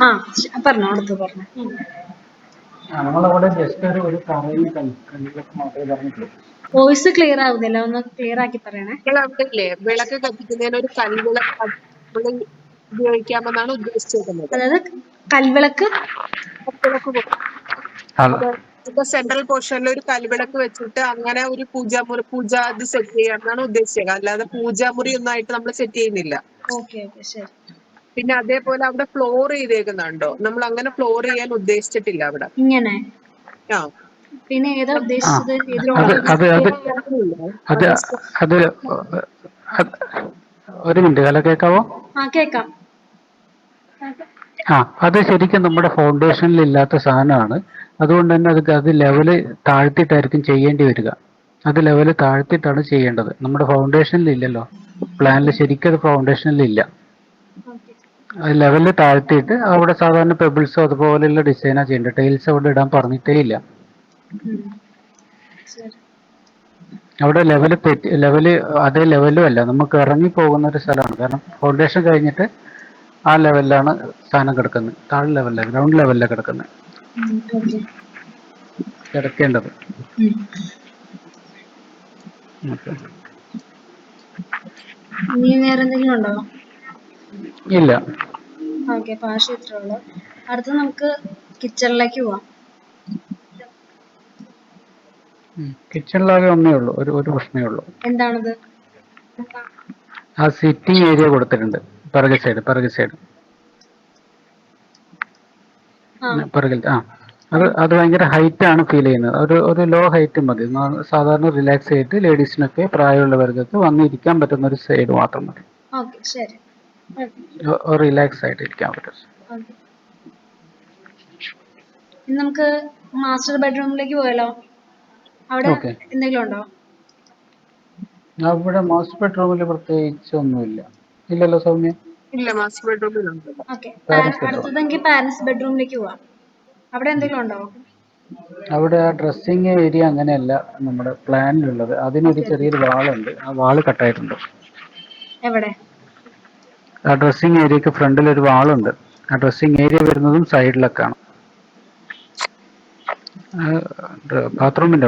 ആ പറഞ്ഞോ, അടുത്ത് പറഞ്ഞോ. നമ്മളവിടെ ജസ്റ്റ് ഒരു കറയിൽ കല്ലുകളൊക്കെ മാത്രമേ പറഞ്ഞിട്ടുള്ളൂ. വോയിസ് ക്ലിയർ ആവുന്നില്ല, ഒന്ന് ക്ലിയർ ആക്കി പറയണേ. നിങ്ങൾ അവിടെ ഇല്ലേ വിളക്ക് കത്തിക്കുന്നതിന് ഒരു കൽവിളക്ക് നമ്മൾ ഉപയോഗിക്കാമെന്നാണ് ഉദ്ദേശിച്ചിരിക്കുന്നത്. അതായത് കൽവിളക്ക്. കൽവിളക്ക് അല്ല, ഇപ്പൊ സെൻട്രൽ പോർഷനിൽ ഒരു കൽവിളക്ക് വെച്ചിട്ട് അങ്ങനെ ഒരു പൂജ അത് സെറ്റ് ചെയ്യാമെന്നാണ് ഉദ്ദേശിച്ചത്. അല്ലാതെ പൂജാമുറി ഒന്നായിട്ട് നമ്മൾ സെറ്റ് ചെയ്യുന്നില്ല. ഓക്കെ ഓക്കെ ശരി. പിന്നെ അതേപോലെ അവിടെ ഫ്ലോർ ചെയ്തേക്കുന്നുണ്ടോ? നമ്മൾ അങ്ങനെ ഫ്ലോർ ചെയ്യാൻ ഉദ്ദേശിച്ചിട്ടില്ല അവിടെ. ഇങ്ങനെ ആ പിന്നെ ഏതാ ആ ഉദ്ദേശിച്ചത്? അത് ഏതിനുള്ള അത് അത് അത് അത് അത് ഒരു മിനിറ്റ്, ഹലോ കേൾക്കാവോ? ആ കേക്കാം. ആ, അത് ശരിക്കും നമ്മുടെ ഫൗണ്ടേഷനിൽ ഇല്ലാത്ത സാധനമാണ്. അതുകൊണ്ട് തന്നെ അത് ലെവല് താഴ്ത്തിയിട്ടായിരിക്കും ചെയ്യേണ്ടി വരിക. അത് ലെവല് താഴ്ത്തിയിട്ടാണ് ചെയ്യേണ്ടത്. നമ്മുടെ ഫൗണ്ടേഷനിൽ ഇല്ലല്ലോ, പ്ലാനിൽ ശരിക്കും അത് ഫൗണ്ടേഷനിൽ ഇല്ല. ഓക്കെ അത് ലെവലിൽ താഴ്ത്തിയിട്ട് അവിടെ സാധാരണ പെബിൾസോ അതുപോലെയുള്ള ഡിസൈനാ ചെയ്യേണ്ടത്. ടൈൽസ് അവിടെ ഇടാൻ പറഞ്ഞിട്ടേ ഇല്ല. ശരി. അവിടെ ലെവല് അതേ ലെവലും അല്ല, നമുക്ക് ഇറങ്ങി പോകുന്ന ഒരു സ്ഥലമാണ്. കാരണം ഫൗണ്ടേഷൻ കഴിഞ്ഞിട്ട് ആ ലെവലിലാണ് സാധനം കിടക്കുന്നത്. താഴെ ലെവലിലാണ്, ഗ്രൗണ്ട് ലെവലിലാണ് കിടക്കുന്നത്, ഓക്കെ. കിടക്കേണ്ടത്. ഓക്കെ. ഇനി വേറെ എന്തെങ്കിലും ഉണ്ടോ? ഇല്ല. ഓക്കെ, പാഷ ഇത്രേ ഉള്ളൂ. അടുത്ത് നമുക്ക് കിച്ചണിലേക്ക് പോവാം. കിച്ചണിലാകെ ഒന്നേ ഉള്ളൂ, ഒരു പ്രശ്നമേ ഉള്ളൂ. എന്താണത്? ആ സിറ്റിംഗ് ഏരിയ കൊടുത്തിട്ടുണ്ട് പിറകെ സൈഡ് പിറകിൽ. അത് ഭയങ്കര ഹൈറ്റ് ആണ് ഫീൽ ചെയ്യുന്നത്. ഒരു ലോ ഹൈറ്റ് മതി. സാധാരണ റിലാക്സ് ചെയ്തിട്ട് ലേഡീസിനൊക്കെ പ്രായമുള്ളവർക്കൊക്കെ വന്നിരിക്കാൻ പറ്റുന്ന ഒരു സൈഡ് മാത്രം മതി. ഓക്കെ ശരി. റിലാക്സ് ആയിട്ട് ഇരിക്കാൻ പറ്റും. ഓക്കെ, ഇനി നമുക്ക് മാസ്റ്റർ ബെഡ്റൂമിലേക്ക് പോയാലോ? അവിടെ ഓക്കെ. എന്തെങ്കിലും ഉണ്ടോ? അവിടെ മാസ്റ്റർ ബെഡ്റൂമിൽ പ്രത്യേകിച്ച് ഒന്നുമില്ല. ഇല്ലല്ലോ സൗമ്യ? ഇല്ല, മാസ്റ്റർ ബെഡ്റൂമിലുണ്ട്. Okay, parents bedroom. അടുത്തതെങ്കിൽ പാരന്റ്സ് ബെഡ്റൂമിലേക്ക് പോവാം. അവിടെ എന്തെങ്കിലും ഉണ്ടോ? അവിടെ ആ ഡ്രസ്സിങ് ഏരിയ അങ്ങനെയല്ല നമ്മുടെ പ്ലാനിലുള്ളത്. അതിനൊരു ചെറിയൊരു വാളുണ്ട്, ആ വാള് കട്ടായിട്ടുണ്ട്. എവിടെ? ആ ഡ്രസ്സിങ് ഏരിയക്ക് ഫ്രണ്ടിൽ ഒരു വാളുണ്ട്. ആ ഡ്രസ്സിങ് ഏരിയ വരുന്നതും സൈഡിലൊക്കെയാണ്. ബാത്റൂമിന്റെ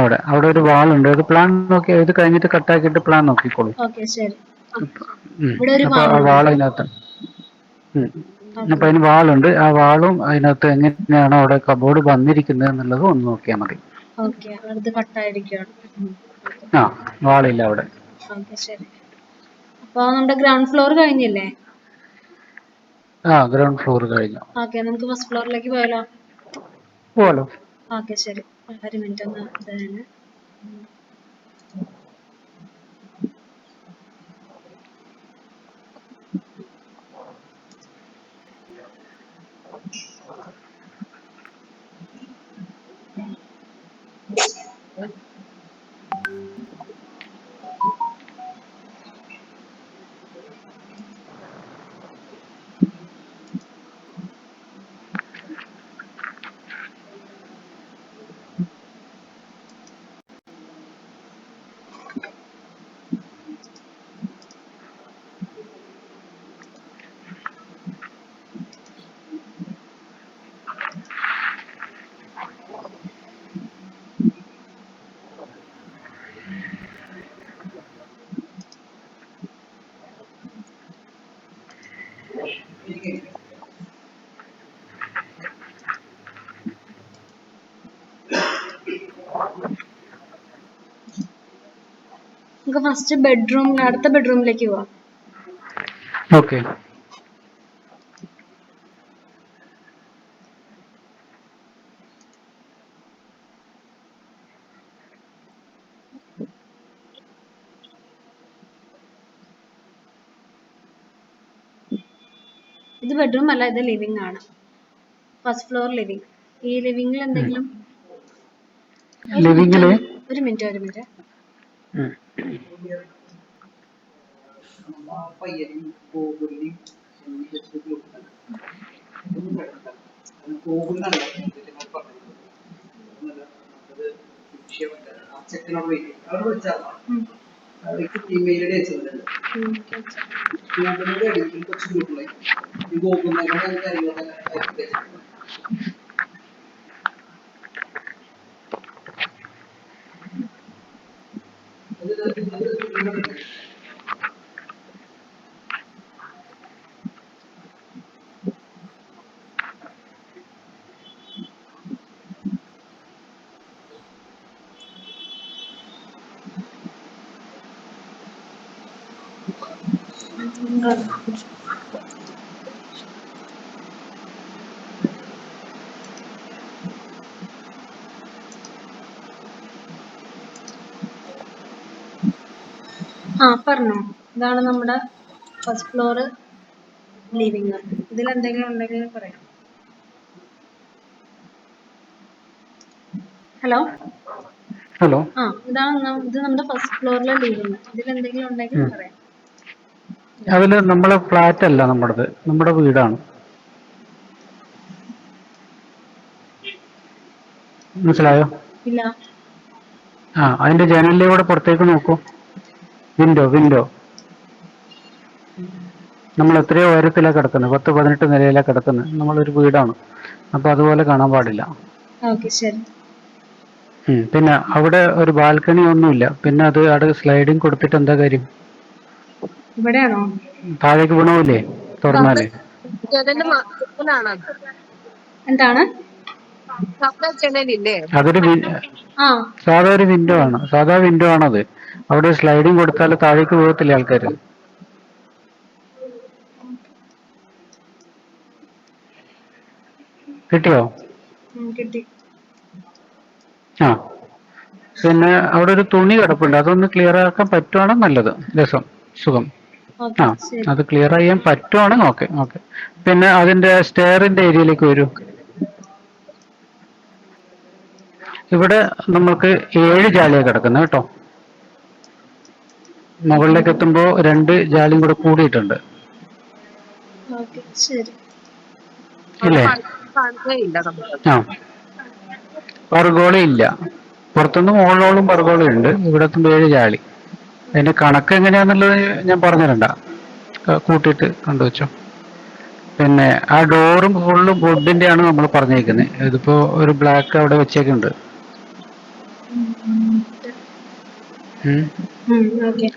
അവിടെ. അവിടെ ഒരു വാളുണ്ട്. അത് പ്ലാൻ നോക്കി, ഇത് കഴിഞ്ഞിട്ട് കട്ടാക്കിയിട്ട് പ്ലാൻ നോക്കിക്കോളൂ. ഓക്കെ ശരി. അപ്പൊ ആ വാൾ അതിനകത്ത്. അപ്പൊ അതിന് വാളുണ്ട്. ആ വാളും അതിനകത്ത് എങ്ങനെയാണ് അവിടെ കബോർഡ് വന്നിരിക്കുന്നത് എന്നുള്ളത് ഒന്ന് നോക്കിയാൽ മതി. ഓക്കെ, അടുത്ത് കട്ടായിരിക്കുകയാണ്. ആ, വാളില്ല അവിടെ. ഓക്കെ ശരി. അപ്പൊ നമ്മുടെ ഗ്രൗണ്ട് ഫ്ലോർ കഴിഞ്ഞില്ലേ? ആ, ഗ്രൗണ്ട് ഫ്ലോർ കഴിഞ്ഞു. ഓക്കെ, നമുക്ക് ഫസ്റ്റ് ഫ്ലോറിലേക്ക് പോയാലോ? പോലോ. ഓക്കെ ശരി, ഒരു മിനിറ്റ് ഒന്ന് ഇതാണ്. നമുക്ക് ഫസ്റ്റ് അടുത്ത ബെഡ്റൂമിലേക്ക് പോവാം. ഓക്കെ. ഇത് ബെഡ്റൂം അല്ല, ഇത് ലിവിംഗ് ആണ്. First floor living. ഈ ലിവിംഗിൽ എന്തെങ്കിലും? ലിവിംഗില് ഒരു മിനിറ്റ്. ആ പറഞ്ഞോ. ഇതാണ് നമ്മുടെ ഫസ്റ്റ് ഫ്ലോർ ലിവിങ്. ഇതിൽ എന്തെങ്കിലും ഉണ്ടെങ്കിൽ പറയാം. ഹലോ. ഹലോ. ഇത് നമ്മുടെ ഫസ്റ്റ് ഫ്ലോറിലെ ലിവിങ്. ഇതിൽ എന്തെങ്കിലും ഉണ്ടെങ്കിൽ പറയാം. അതില് നമ്മളെ ഫ്ലാറ്റ് അല്ല നമ്മുടേത്, നമ്മുടെ വീടാണ്. മനസ്സിലായോ? ഇല്ല. അതിന്റെ ജനലിലൂടെ പുറത്തേക്ക് നോക്കൂ. വിൻഡോ നമ്മൾ എത്രയോ ഉയരത്തിലാണ് കിടക്കുന്നത്, 10-18 നിലയിലാണ് കിടക്കുന്നത്. നമ്മളൊരു വീടാണ്, അപ്പൊ അതുപോലെ കാണാൻ പാടില്ല. ഓക്കെ, ശരി. പിന്നെ അവിടെ ഒരു ബാൽക്കണി ഒന്നുമില്ല. പിന്നെ അത് അവിടെ സ്ലൈഡിങ് കൊടുത്തിട്ട് എന്താ കാര്യം? ഇവിടെയാണോ? താഴേക്ക് വീണോല്ലേ തുറന്നാല്? എന്താണ്? അതൊരു സാധാ ഒരു വിൻഡോ ആണ്, സാധാ വിൻഡോ ആണത്. അവിടെ സ്ലൈഡിങ് കൊടുത്താൽ താഴേക്ക് വീഴത്തില്ലേ ആൾക്കാര്? കിട്ടിയോ? കിട്ടി. പിന്നെ അവിടെ ഒരു തുണി കിടപ്പുണ്ട്, അതൊന്ന് ക്ലിയർ ആക്കാൻ പറ്റുവാണ് നല്ലത്. സുഖം. അത് ക്ലിയർ ചെയ്യാൻ പറ്റുവാണെങ്കിൽ ഓക്കെ. പിന്നെ അതിന്റെ സ്റ്റെയറിന്റെ ഏരിയയിലേക്ക് വരൂ. ഇവിടെ നമുക്ക് 7 ജാലിയാണ് കിടക്കുന്നത് കേട്ടോ. മുകളിലേക്ക് എത്തുമ്പോ 2 ജാലിയും കൂടെ കൂടിയിട്ടുണ്ട്. ഇല്ലേ? പർഗോളി ഇല്ല. പുറത്തുനിന്ന് മുകളിലോളം പർഗോളി ഉണ്ട്. ഇവിടെ എത്തുമ്പോ 7 ജാലി. അതിന്റെ കണക്ക് എങ്ങനെയാന്നുള്ളത് ഞാൻ പറഞ്ഞിരണ്ട, കൂട്ടിയിട്ട് കണ്ടുവച്ചോ. പിന്നെ ആ ഡോറും ഫുള്ളും വുഡിന്റെ ആണ് നമ്മൾ പറഞ്ഞേക്കുന്നത്. ഇതിപ്പോ ഒരു ബ്ലാക്ക് അവിടെ വെച്ചേക്കുന്നുണ്ട്.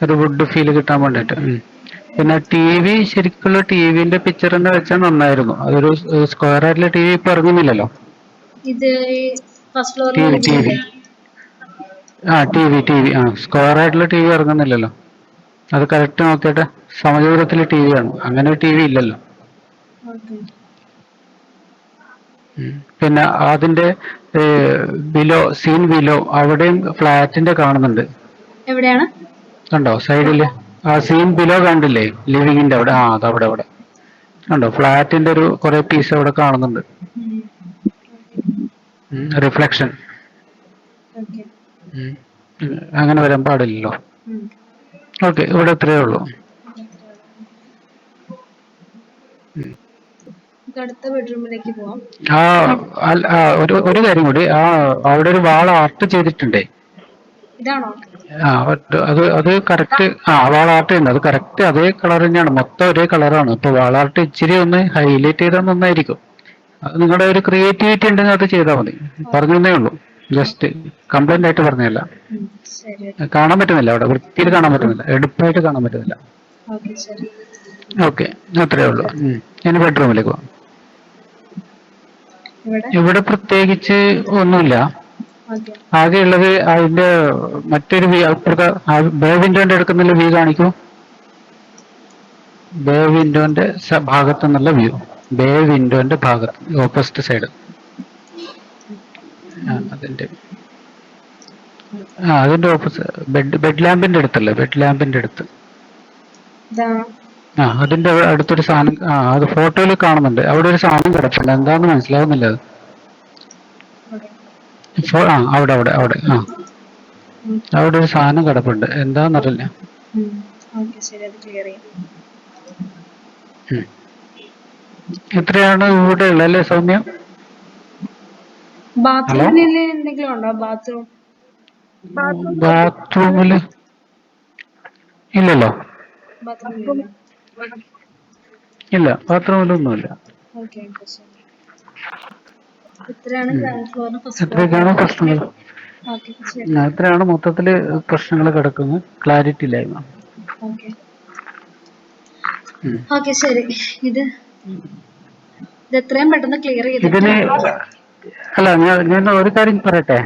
ഒരു വുഡ് ഫീൽ കിട്ടാൻ വേണ്ടിട്ട്. പിന്നെ TV, ശരിക്കുള്ള ടിവിന്റെ പിക്ചർ തന്നെ വെച്ചാൽ നന്നായിരുന്നു. അതൊരു സ്ക്വയർ ആയിട്ടുള്ള TV ഇപ്പൊ ഇറങ്ങുന്നില്ലല്ലോ. ടിവി സ്ക്വയർ ആയിട്ടുള്ള TV ഇറങ്ങുന്നില്ലല്ലോ. അത് കറക്റ്റ് നോക്കിയിട്ട് സമചതുരത്തിലെ TV ആണ്. അങ്ങനെ ഒരു TV ഇല്ലല്ലോ. പിന്നെ അതിന്റെ സീൻ ബിലോ അവിടെയും ഫ്ലാറ്റിന്റെ കാണുന്നുണ്ട്. എവിടെയാണ്? കണ്ടോ സൈഡില്? ആ സീൻ ബിലോ കണ്ടില്ലേ ലിവിങ്ങിന്റെ അവിടെ? അതവിടെ കണ്ടോ? ഫ്ലാറ്റിന്റെ ഒരു കുറെ പീസ് അവിടെ കാണുന്നുണ്ട്, റിഫ്ലക്ഷൻ. അങ്ങനെ വരാൻ പാടില്ലല്ലോ. ഓക്കെ, ഇവിടെ ഇത്രയേ ഉള്ളൂ. അടുത്ത ബെഡ്റൂമിലേക്ക് പോവാം. ഒരു കാര്യം കൂടി, അവിടെ ഒരു വാൾ ആർട്ട് ചെയ്തിട്ടുണ്ടേ. ഇതാണോ? അത് കറക്റ്റ്. വാൾ ആർട്ട് ചെയ്യുന്നത് അത് കറക്റ്റ് അതേ കളർ തന്നെയാണ്, മൊത്തം ഒരേ കളറാണ്. ഇപ്പൊ വാൾ ആർട്ട് ഇച്ചിരി ഒന്ന് ഹൈലൈറ്റ് ചെയ്താൽ നന്നായിരിക്കും. അത് നിങ്ങളുടെ ഒരു ക്രിയേറ്റിവിറ്റി ഉണ്ടെങ്കിൽ അത് ചെയ്താൽ മതി. പറഞ്ഞേ ഉള്ളൂ, ജസ്റ്റ് കംപ്ലൈന്റ് ആയിട്ട് പറഞ്ഞതല്ല. കാണാൻ പറ്റുന്നില്ല, അവിടെ വൃത്തിയിൽ കാണാൻ പറ്റുന്നില്ല, എടുപ്പായിട്ട് കാണാൻ പറ്റുന്നില്ല. ഓക്കെ, അത്രേ ഉള്ളൂ. ഇനി ബെഡ്റൂമിലേക്ക് പോവാം. ഇവിടെ പ്രത്യേകിച്ച് ഒന്നുമില്ല. ആകെയുള്ളത് അതിന്റെ മറ്റൊരു വ്യൂ, അപ്പുറത്തെ ബേ വിൻഡോന്റെ എടുക്കുന്നുള്ള വ്യൂ കാണിക്കൂ. ബേ വിൻഡോന്റെ ഭാഗത്തു നിന്നുള്ള വ്യൂ, ബേ വിൻഡോന്റെ ഭാഗത്ത് ഓപ്പോസിറ്റ് സൈഡ്. അതിന്റെ ഓപ്പോസിറ്റ് ബെഡ് ലാമ്പിന്റെ അടുത്തല്ലേ? ബെഡ് ലാമ്പിന്റെ അടുത്ത്. അതിന്റെ അടുത്തൊരു സാധനം, അത് ഫോട്ടോയിൽ കാണുന്നുണ്ട്. അവിടെ ഒരു സാധനം കിടപ്പുണ്ട്, എന്താന്ന് മനസ്സിലാവുന്നില്ല അത്. അവിടെ ഒരു സാധനം കിടപ്പുണ്ട്, എന്താന്നറിയില്ല. ഇത്രയാണ് ഇവിടെ ഉള്ളത് അല്ലേ സൗമ്യ? ബാത്റൂമില് ഇല്ലല്ലോ. ഇല്ല, ബാത്റൂമിലൊന്നുമില്ല. ഓക്കെ ഓക്കെ ശരി. ഇത്രയാണ് ഗ്രൗണ്ട് ഫ്ലോറിന് ഫസ്റ്റ് ഇത്രയൊക്കെയാണ് ഫ്ലോർ. പ്രശ്നങ്ങൾ. ഓക്കെ ശരി. ഇത്രയാണ് മൊത്തത്തില് പ്രശ്നങ്ങൾ കിടക്കുന്നത്. ക്ലാരിറ്റി ഇല്ലായ്മ. ഓക്കെ ഓക്കെ ശരി. ഇത് എത്രയും പെട്ടെന്ന് ക്ലിയർ ചെയ്തിട്ട് ഇതിന് അല്ല, ഞാൻ ഒരു കാര്യം പറയട്ടെ.